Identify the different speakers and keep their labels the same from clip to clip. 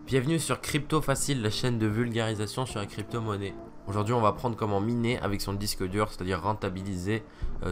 Speaker 1: Bienvenue sur Crypto Facile, la chaîne de vulgarisation sur la crypto-monnaie. Aujourd'hui, on va apprendre comment miner avec son disque dur, c'est-à-dire rentabiliser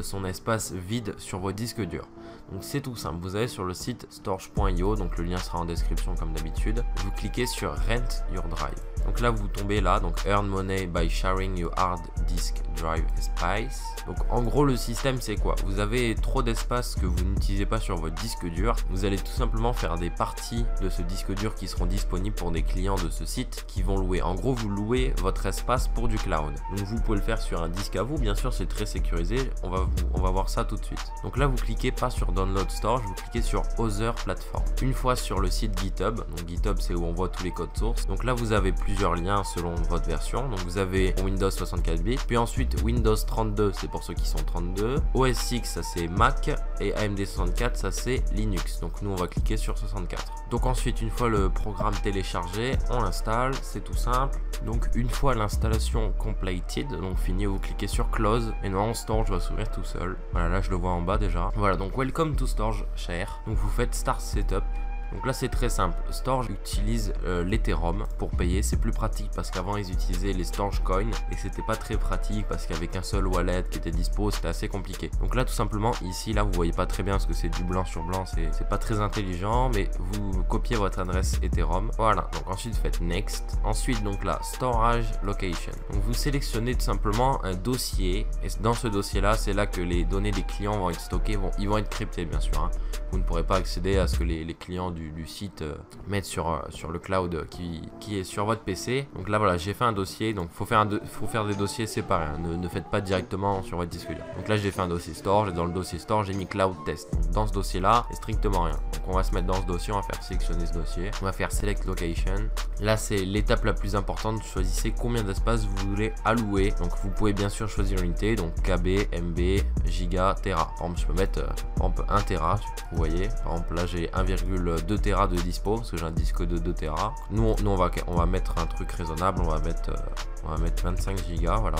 Speaker 1: son espace vide sur vos disques durs. Donc c'est tout simple, vous allez sur le site storj.io, donc le lien sera en description comme d'habitude. Vous cliquez sur Rent Your Drive. Donc là, vous tombez là, donc Earn Money by Sharing Your Hard Disk Drive Space. Donc en gros, le système c'est quoi? Vous avez trop d'espace que vous n'utilisez pas sur votre disque dur. Vous allez tout simplement faire des parties de ce disque dur qui seront disponibles pour des clients de ce site qui vont louer. En gros, vous louez votre espace pour du cloud. Donc vous pouvez le faire sur un disque à vous, bien sûr, c'est très sécurisé. On va voir ça tout de suite. Donc là, vous cliquez pas sur Download Storage, vous cliquez sur Other Platform. Une fois sur le site GitHub, donc GitHub c'est où on voit tous les codes sources. Donc là, vous avez plusieurs liens selon votre version. Donc vous avez Windows 64 bits, puis ensuite Windows 32, c'est pour ceux qui sont 32. OS X, ça c'est Mac, et AMD 64, ça c'est Linux. Donc nous, on va cliquer sur 64. Donc ensuite, une fois le programme téléchargé, on l'installe, c'est tout simple. Donc une fois l'installation completed, donc fini, vous cliquez sur Close et normalement Storage va s'ouvrir tout seul. Voilà, là je le vois en bas déjà. Voilà, donc Welcome to Storj Share. Donc vous faites Start Setup. Donc là c'est très simple, Storj utilise l'Ethereum pour payer, c'est plus pratique parce qu'avant ils utilisaient les Storj Coin et c'était pas très pratique parce qu'avec un seul wallet qui était dispo c'était assez compliqué. Donc là tout simplement ici là vous voyez pas très bien parce que c'est du blanc sur blanc, c'est pas très intelligent, mais vous copiez votre adresse Ethereum. Voilà, donc ensuite vous faites Next. Ensuite donc là Storage Location. Donc vous sélectionnez tout simplement un dossier et dans ce dossier là c'est là que les données des clients vont être stockées, ils vont être cryptés bien sûr. Vous ne pourrez pas accéder à ce que les clients du site mettent sur le cloud qui est sur votre PC. Donc là voilà, j'ai fait un dossier, donc faut faire des dossiers séparés, ne faites pas directement sur votre disque dur. Donc là j'ai fait un dossier Storj et dans le dossier Storj j'ai mis Cloud Test. Donc dans ce dossier là, il n'y a strictement rien. Donc on va se mettre dans ce dossier, on va faire sélectionner ce dossier, on va faire Select Location. Là c'est l'étape la plus importante, choisissez combien d'espace vous voulez allouer. Donc vous pouvez bien sûr choisir l'unité, donc KB, MB, Giga, Tera. Par exemple je peux mettre par exemple 1 Tera, vous voyez. Par exemple là j'ai 1,2 Tera de dispo parce que j'ai un disque de 2 Tera. Nous on va mettre un truc raisonnable, on va mettre 25 Go, voilà.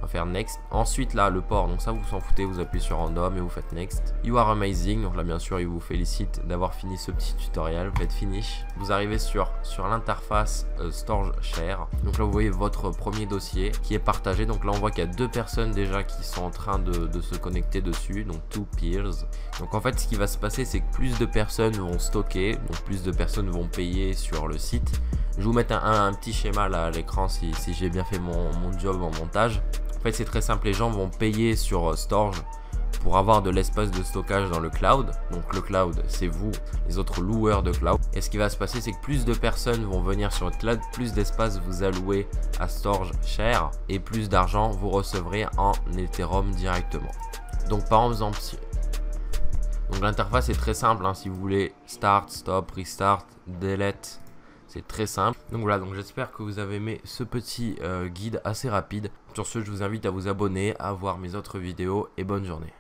Speaker 1: On va faire Next. Ensuite là le port, donc ça vous s'en foutez, vous appuyez sur Random et vous faites Next. You are amazing, donc là bien sûr il vous félicite d'avoir fini ce petit tutoriel. Vous faites Finish. Vous arrivez sur l'interface Storj Share. Donc là vous voyez votre premier dossier qui est partagé. Donc là on voit qu'il y a 2 personnes déjà qui sont en train de se connecter dessus, donc 2 peers. Donc en fait ce qui va se passer c'est que plus de personnes vont stocker, donc plus de personnes vont payer sur le site. Je vais vous mettre un petit schéma là à l'écran si j'ai bien fait mon job en montage. En fait c'est très simple, les gens vont payer sur Storj pour avoir de l'espace de stockage dans le cloud. Donc le cloud c'est vous, les autres loueurs de cloud. Et ce qui va se passer c'est que plus de personnes vont venir sur votre cloud, plus d'espace vous allouez à Storj Share et plus d'argent vous recevrez en Ethereum directement. Donc par exemple donc l'interface est très simple, si vous voulez start, stop, restart, delete. C'est très simple. Donc voilà, donc j'espère que vous avez aimé ce petit guide assez rapide. Sur ce, je vous invite à vous abonner, à voir mes autres vidéos et bonne journée.